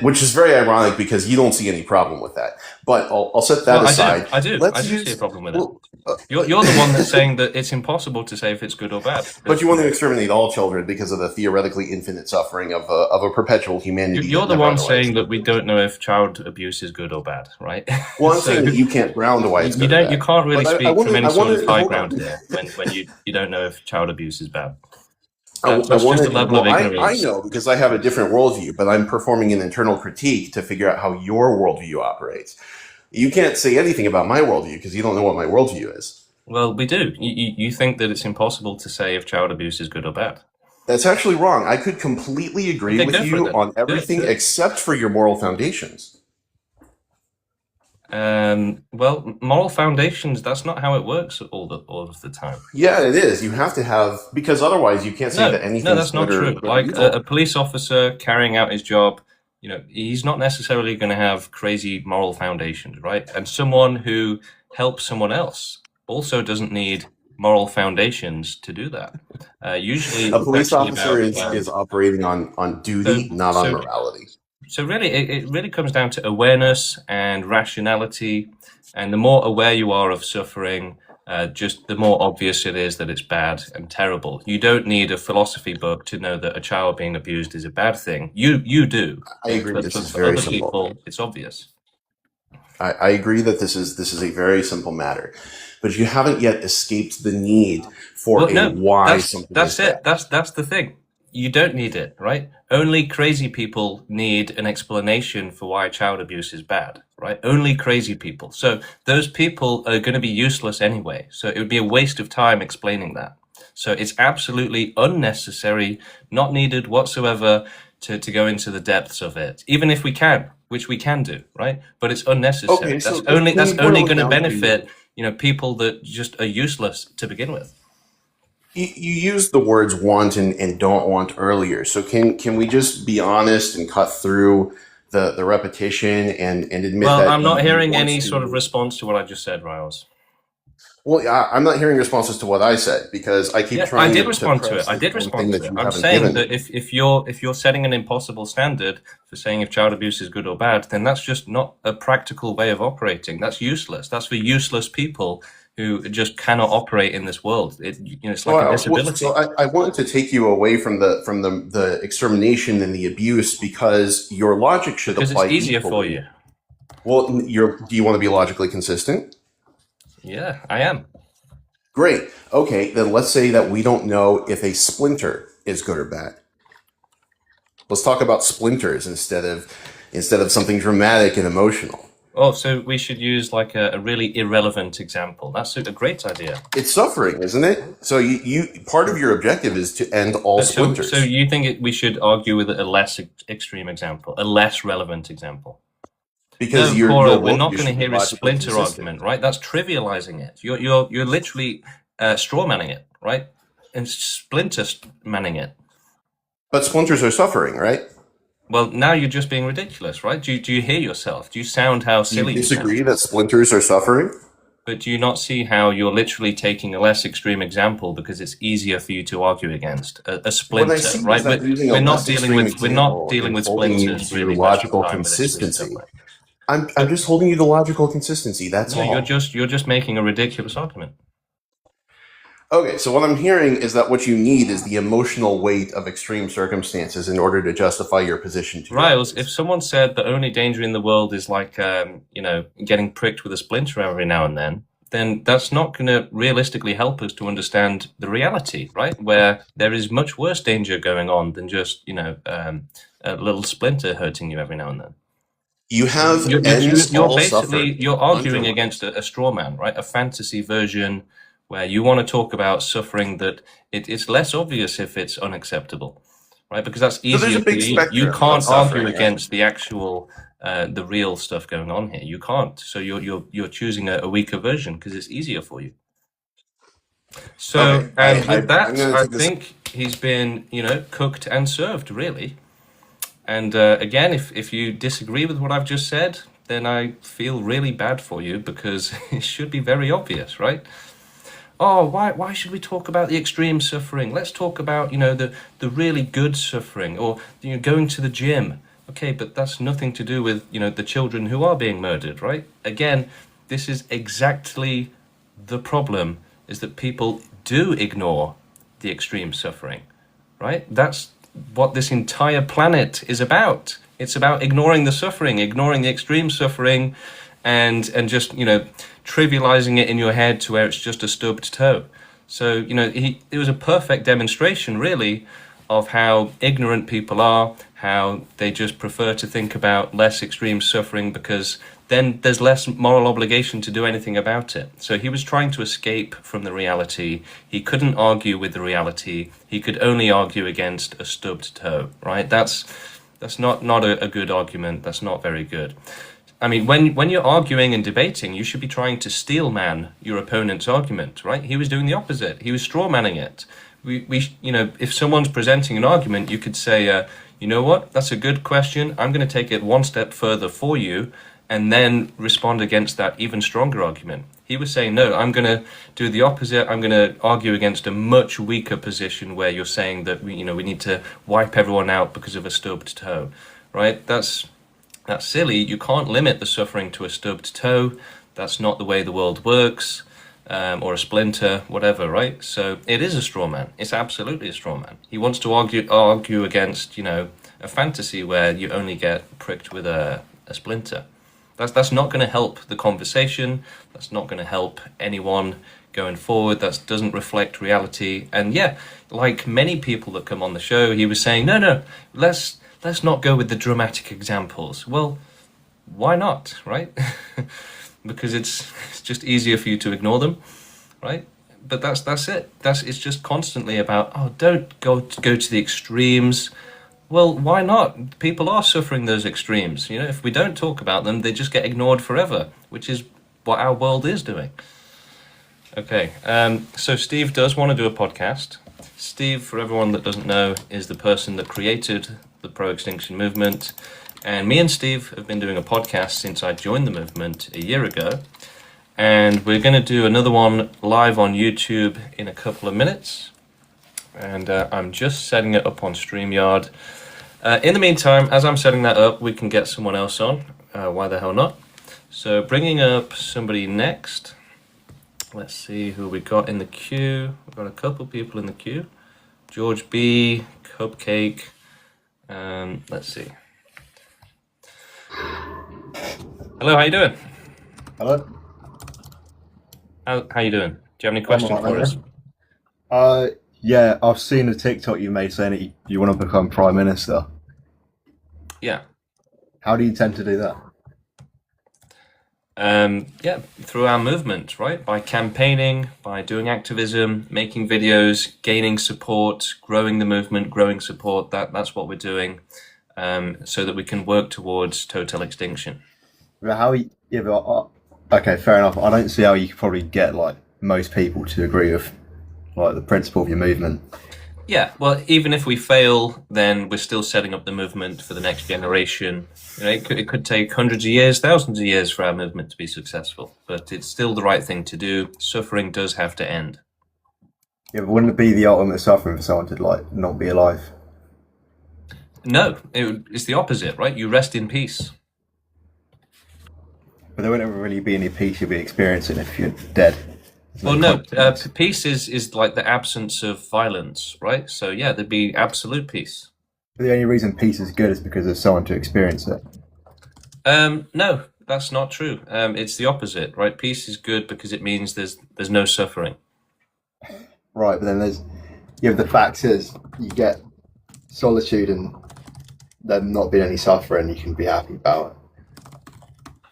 which is very ironic because you don't see any problem with that. But I'll set that Well, aside. I do Let's see a use. problem with it. Well, You're the one that's saying that it's impossible to say if it's good or bad. but you want to exterminate all children because of the theoretically infinite suffering of a perpetual humanity. You're that the never one otherwise saying that would we be. don't know if child abuse is good or bad, right? Well, I'm So saying that you can't ground why it's good or you bad. can't really But speak from any sort of high hold on. ground here when you don't know if child abuse is bad. I That's just a wanted, level well, of I ignorance. know because I have a different worldview, but I'm performing an internal critique to figure out how your worldview operates. You can't say anything about my worldview because you don't know what my worldview is. Well, we do. You think that it's impossible to say if child abuse is good or bad. That's actually wrong. I could completely agree Okay, with go for it you then. on Do it, everything do it. except for your moral foundations. Well, moral foundations, that's not how it works all of the time. Yeah, it is. You have to have, because otherwise you can't say that No, anything's that's not good true. or Like evil. a police officer carrying out his job, he's not necessarily going to have crazy moral foundations, right? And someone who helps someone else also doesn't need moral foundations to do that. Usually, A it's police actually officer about is operating on duty, not on morality. So really, it really comes down to awareness and rationality. And the more aware you are of suffering, just the more obvious it is that it's bad and terrible. You don't need a philosophy book to know that a child being abused is a bad thing. You do. I agree. But This is for very other simple. people, it's obvious. I agree that this is a very simple matter, but you haven't yet escaped the need for Well, no, why something that's is it. bad. That's the thing. You don't need it, right? Only crazy people need an explanation for why child abuse is bad, right? Only crazy people. So those people are going to be useless anyway. So it would be a waste of time explaining that. So it's absolutely unnecessary, not needed whatsoever to go into the depths of it, even if we can, which we can do, right? But it's unnecessary. Okay, so That's only can you boil it going to down to- benefit, people that just are useless to begin with. You used the words want and don't want earlier. So can we just be honest and cut through the repetition and admit Well, that I'm not you hearing want any to- sort of response to what I just said, Riles. Well, I'm not hearing responses to what I said because I keep Yeah, trying I did to respond to press it. I did one respond thing to that it. you I'm haven't saying given that me. if you're setting an impossible standard for saying if child abuse is good or bad, then that's just not a practical way of operating. That's useless. That's for useless people who just cannot operate in this world. It's So like a disability. I wanted to take you away from the extermination and the abuse because your logic should Because apply it's easier equally. for you. Well, do you want to be logically consistent? Yeah, I am. Great. Okay, then let's say that we don't know if a splinter is good or bad. Let's talk about splinters instead of something dramatic and emotional. Oh, so we should use like a really irrelevant example. That's a great idea. It's suffering, isn't it? So you part of your objective is to end all splinters. So you think we should argue with a less extreme example, a less relevant example? Because no, you're Cora, we're not going to hear a logically splinter consistent. argument, right? That's trivializing it. You're literally straw manning it, right? And splinter manning it. But splinters are suffering, right? Well, now you're just being ridiculous, right? Do you hear yourself? Do you sound how silly you disagree sound? that splinters are suffering? But do you not see how you're literally taking a less extreme example because it's easier for you to argue against a splinter, right? We're not dealing with splinters. Really, logical consistency. I'm just holding you to logical consistency. That's all. You're just making a ridiculous argument. Okay, so what I'm hearing is that what you need is the emotional weight of extreme circumstances in order to justify your position. Riles, if someone said the only danger in the world is like, getting pricked with a splinter every now and then that's not going to realistically help us to understand the reality, right? Where there is much worse danger going on than just, a little splinter hurting you every now and then. You have you're arguing against a straw man, right? A fantasy version where you want to talk about suffering that it's less obvious if it's unacceptable, right? Because that's easier for you. You can't argue against the actual, the real stuff going on here. You can't. So you're choosing a weaker version because it's easier for you. So, I think he's been, cooked and served, really. And again, if you disagree with what I've just said, then I feel really bad for you because it should be very obvious, right? Oh, why should we talk about the extreme suffering? Let's talk about, the really good suffering, or going to the gym. Okay, but that's nothing to do with, the children who are being murdered, right? Again, this is exactly the problem, is that people do ignore the extreme suffering, right? That's what this entire planet is about. It's about ignoring the suffering, ignoring the extreme suffering, and just, trivializing it in your head to where it's just a stubbed toe. So, it was a perfect demonstration, really, of how ignorant people are, how they just prefer to think about less extreme suffering because then there's less moral obligation to do anything about it. So he was trying to escape from the reality. He couldn't argue with the reality. He could only argue against a stubbed toe, right? That's not a good argument. That's not very good. I mean, when you're arguing and debating, you should be trying to steel man your opponent's argument, right? He was doing the opposite. He was straw manning it. If someone's presenting an argument, you could say, you know what? That's a good question. I'm going to take it one step further for you, and then respond against that even stronger argument. He was saying, no, I'm going to do the opposite. I'm going to argue against a much weaker position where you're saying that we need to wipe everyone out because of a stubbed toe, right? That's silly. You can't limit the suffering to a stubbed toe. That's not the way the world works, or a splinter, whatever, right? So it is a straw man. It's absolutely a straw man. He wants to argue against, a fantasy where you only get pricked with a splinter. That's not going to help the conversation. That's not going to help anyone going forward. That doesn't reflect reality. And yeah, like many people that come on the show, he was saying, no, let's not go with the dramatic examples. Well, why not, right? Because it's just easier for you to ignore them, right? But that's it. It's just constantly about, don't go to the extremes. Well, why not? People are suffering those extremes. If we don't talk about them, they just get ignored forever, which is what our world is doing. Okay, so Steve does want to do a podcast. Steve, for everyone that doesn't know, is the person that created the pro-extinction movement. And me and Steve have been doing a podcast since I joined the movement a year ago. And we're going to do another one live on YouTube in a couple of minutes. And I'm just setting it up on StreamYard. In the meantime, as I'm setting that up, we can get someone else on. Why the hell not? So bringing up somebody next. Let's see who we got in the queue. We've got a couple people in the queue. George B, Cupcake. Let's see. Hello, how you doing? Hello? How you doing? Do you have any questions for us? Yeah, I've seen a TikTok you made saying that you want to become Prime Minister. Yeah. How do you intend to do that? Yeah, through our movement, right? By campaigning, by doing activism, making videos, gaining support, growing the movement, growing support. That's what we're doing, so that we can work towards total extinction. But okay, fair enough. I don't see how you could probably get like most people to agree with like the principle of your movement. Yeah, well, even if we fail, then we're still setting up the movement for the next generation. You know, it could take hundreds of years, thousands of years for our movement to be successful, but it's still the right thing to do. Suffering does have to end. Yeah, but wouldn't it be the ultimate suffering for someone to like not be alive? No, it's the opposite, right? You rest in peace. But there wouldn't really be any peace you'd be experiencing if you're dead. Well, no, peace is like the absence of violence, right? So yeah, there'd be absolute peace. The only reason peace is good is because there's someone to experience it. No, that's not true. It's the opposite, right? Peace is good because it means there's no suffering. Right, but then the fact is you get solitude and there not being any suffering, you can be happy about it.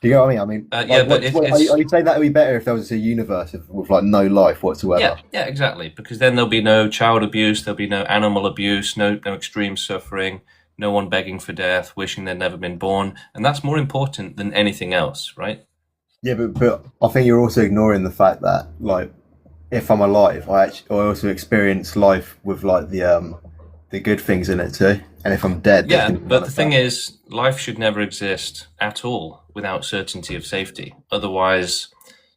Do you know what I mean? Are you saying that would be better if there was a universe with like no life whatsoever? Yeah, exactly. Because then there'll be no child abuse, there'll be no animal abuse, no extreme suffering, no one begging for death, wishing they'd never been born, and that's more important than anything else, right? Yeah, but I think you're also ignoring the fact that like if I'm alive, I also experience life with like the good things in it too. And if I'm dead, yeah. But the thing is, life should never exist at all without certainty of safety. Otherwise,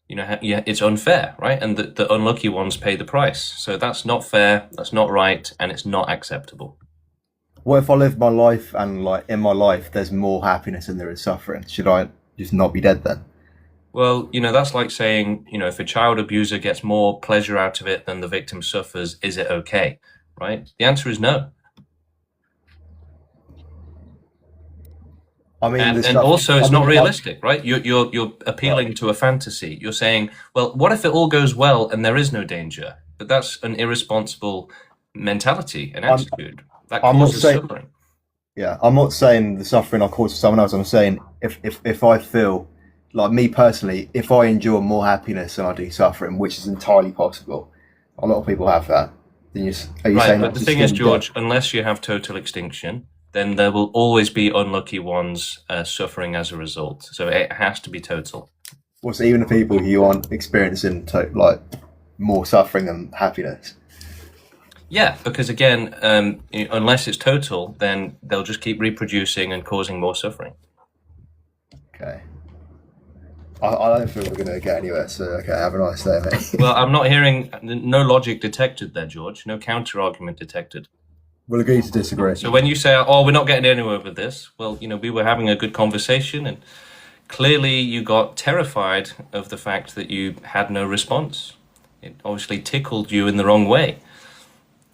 it's unfair, right? And the unlucky ones pay the price. So that's not fair. That's not right, and it's not acceptable. What if I live my life and like in my life there's more happiness than there is suffering? Should I just not be dead then? Well, that's like saying, if a child abuser gets more pleasure out of it than the victim suffers, is it okay? Right? The answer is no. I mean, and also it's not realistic, right? You're appealing to a fantasy. You're saying, well, what if it all goes well and there is no danger? But that's an irresponsible mentality and attitude. That causes suffering. Yeah, I'm not saying the suffering I cause for someone else. I'm saying if I feel like me personally, if I endure more happiness than I do suffering, which is entirely possible, a lot of people have that. Then are you saying? But the thing is, George, unless you have total extinction, then there will always be unlucky ones suffering as a result. So it has to be total. Well, so even the people who aren't experiencing like more suffering than happiness. Yeah, because again, unless it's total, then they'll just keep reproducing and causing more suffering. Okay. I don't feel we're going to get anywhere, so okay, have a nice day, mate. Well, I'm not hearing, no logic detected there, George. No counter-argument detected. We'll agree to disagree. So when you say, we're not getting anywhere with this, well, we were having a good conversation, and clearly you got terrified of the fact that you had no response. It obviously tickled you in the wrong way.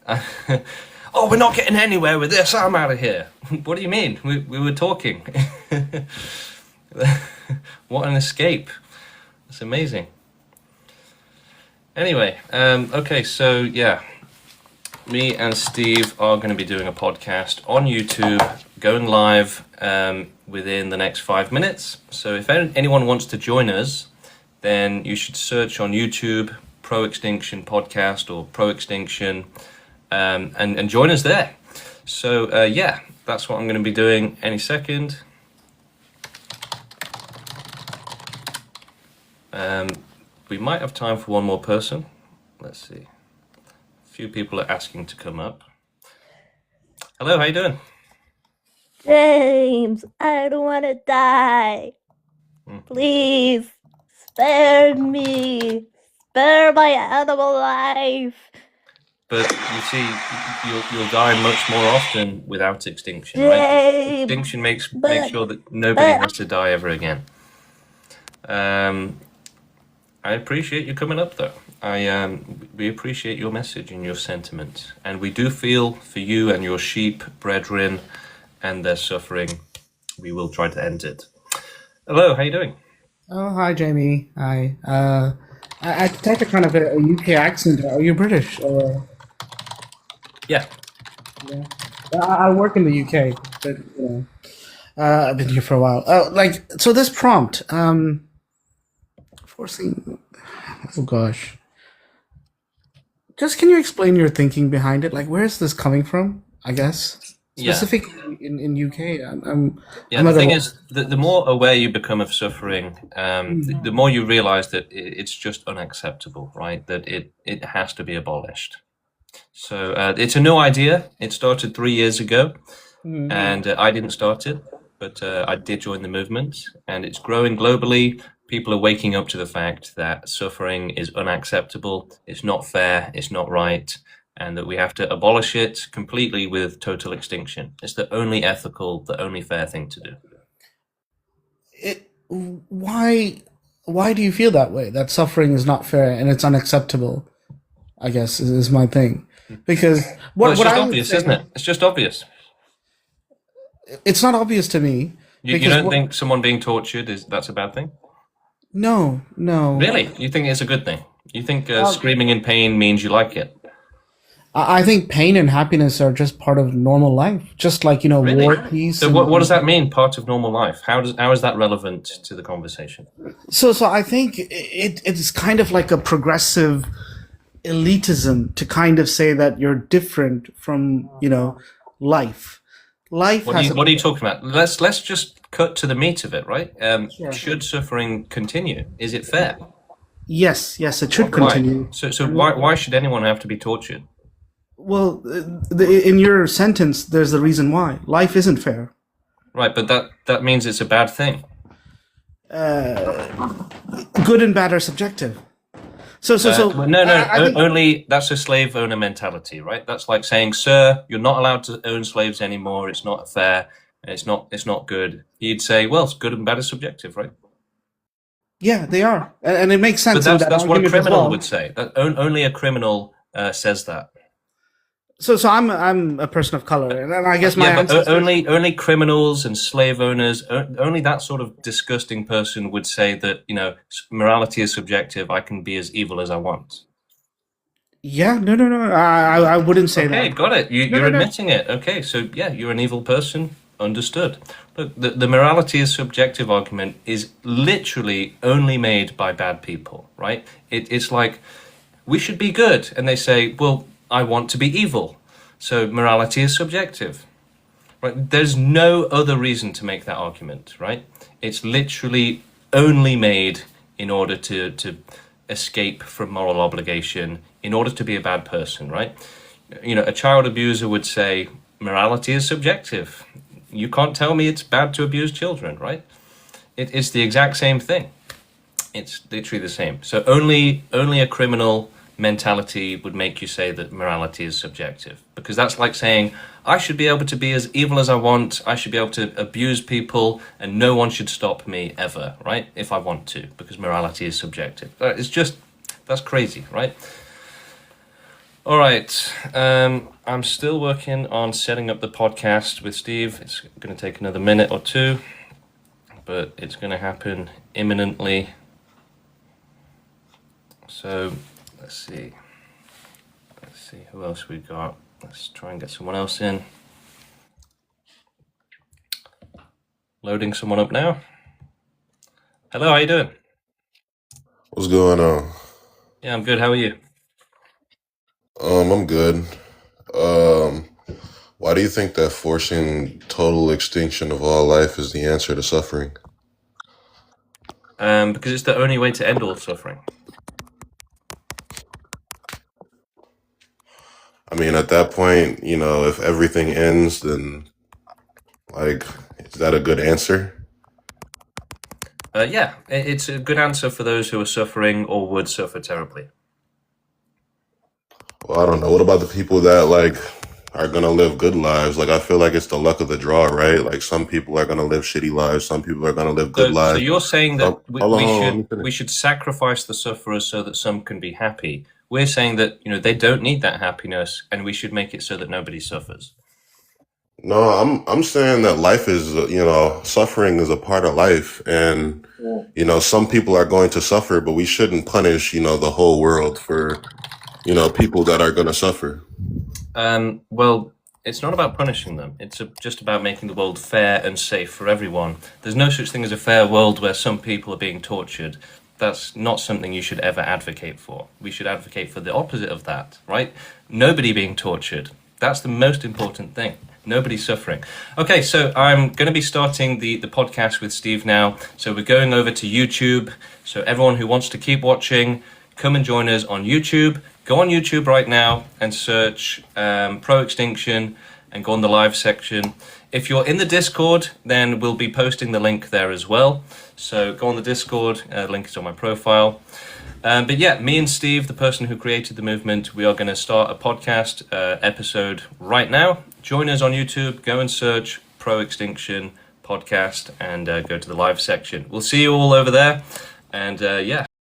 We're not getting anywhere with this, I'm out of here. What do you mean? We were talking. What an escape. That's amazing. Anyway, okay, so yeah. Me and Steve are going to be doing a podcast on YouTube, going live within the next 5 minutes. So if anyone wants to join us, then you should search on YouTube Pro Extinction Podcast or Pro Extinction and join us there. So yeah, that's what I'm going to be doing any second. We might have time for one more person. Let's see. Few people are asking to come up. Hello, how you doing? James, I don't want to die. Please, spare me. Spare my animal life. But you see, you'll die much more often without extinction, right? Extinction makes sure that nobody has to die ever again. I appreciate you coming up, though. We appreciate your message and your sentiment, and we do feel for you and your sheep, brethren, and their suffering. We will try to end it. Hello, how you doing? Oh, hi, Jamie. Hi. I detect a kind of a UK accent. Are you British? Or Yeah. yeah, I work in the UK, but you know, I've been here for a while. So this prompt, forcing. Oh gosh. Just can you explain your thinking behind it? Like, where is this coming from? I guess Yeah. specifically in UK. Yeah, I'm the at thing a is, the more aware you become of suffering, the more you realize that it's just unacceptable, right? That it has to be abolished. So it's a new idea. It started 3 years ago, and I didn't start it, but I did join the movement, and it's growing globally. People are waking up to the fact that suffering is unacceptable, it's not fair, it's not right, and that we have to abolish it completely with total extinction. It's the only ethical, the only fair thing to do. Why do you feel that way? That suffering is not fair and it's unacceptable, I guess is my thing. Because Well, it's what just I would obvious, say, isn't it? It's just obvious. it's not obvious to me. You Because don't think someone being tortured that's a bad thing? no. Really? You think it's a good thing? You think screaming in pain means you like it? I think pain and happiness are just part of normal life. Just like, Really? war, peace. So what does that mean, part of normal life? How is that relevant to the conversation? So I think it's kind of like a progressive elitism to kind of say that you're different from, life. Life has What are you talking about? Let's just cut to the meat of it, right? Sure. Should suffering continue? Is it fair? Yes, it should Why? continue. So why should anyone have to be tortured? Well, in your sentence, there's the reason why. Life isn't fair. Right, but that means it's a bad thing. Good and bad are subjective. Only that's a slave owner mentality, right? That's like saying, "Sir, you're not allowed to own slaves anymore. It's not fair. It's not good." He'd say, "Well, it's good and bad is subjective, right?" Yeah, they are, and it makes sense. But in that's what a argument as criminal well. would say. Only a criminal says that. So I'm a person of color, and I guess my Yeah, but ancestors. only criminals and slave owners, only that sort of disgusting person would say that, morality is subjective. I can be as evil as I want. Yeah, no. I wouldn't say Okay, that. got it. You're No. admitting it. Okay, so yeah, you're an evil person. Understood. Look, the morality is subjective argument is literally only made by bad people, right? It's like, we should be good. And they say, well, I want to be evil. So morality is subjective. Right? There's no other reason to make that argument, right? It's literally only made in order to escape from moral obligation, in order to be a bad person, right? A child abuser would say, morality is subjective. You can't tell me it's bad to abuse children, right? It's the exact same thing. It's literally the same. So only a criminal mentality would make you say that morality is subjective, because that's like saying, I should be able to be as evil as I want, I should be able to abuse people, and no one should stop me ever, right? If I want to, because morality is subjective. That's crazy, right? All right, I'm still working on setting up the podcast with Steve. It's going to take another minute or two, but it's going to happen imminently. So let's see who else we got. Let's try and get someone else in. Loading someone up now. Hello, how you doing? What's going on? Yeah, I'm good. How are you? I'm good. Why do you think that forcing total extinction of all life is the answer to suffering? Because it's the only way to end all suffering. I mean, at that point, if everything ends, then, is that a good answer? Yeah, it's a good answer for those who are suffering or would suffer terribly. Well, I don't know. What about the people that, are gonna live good lives. Like I feel like it's the luck of the draw, right? Like some people are gonna live shitty lives, some people are gonna live good So lives. you're saying that Hold on, let me finish. we should sacrifice the sufferers so that some can be happy. We're saying that they don't need that happiness, and we should make it so that nobody suffers. No, I'm saying that life is, suffering is a part of life, and some people are going to suffer, but we shouldn't punish, the whole world for, people that are going to suffer. Well, it's not about punishing them. It's just about making the world fair and safe for everyone. There's no such thing as a fair world where some people are being tortured. That's not something you should ever advocate for. We should advocate for the opposite of that, right? Nobody being tortured. That's the most important thing. Nobody suffering. Okay, so I'm going to be starting the podcast with Steve now. So we're going over to YouTube. So everyone who wants to keep watching, come and join us on YouTube. Go on YouTube right now and search Pro Extinction and go on the live section. If you're in the Discord, then we'll be posting the link there as well. So go on the Discord, link is on my profile. But yeah, me and Steve, the person who created the movement, we are going to start a podcast episode right now. Join us on YouTube, go and search Pro Extinction podcast and go to the live section. We'll see you all over there. And yeah.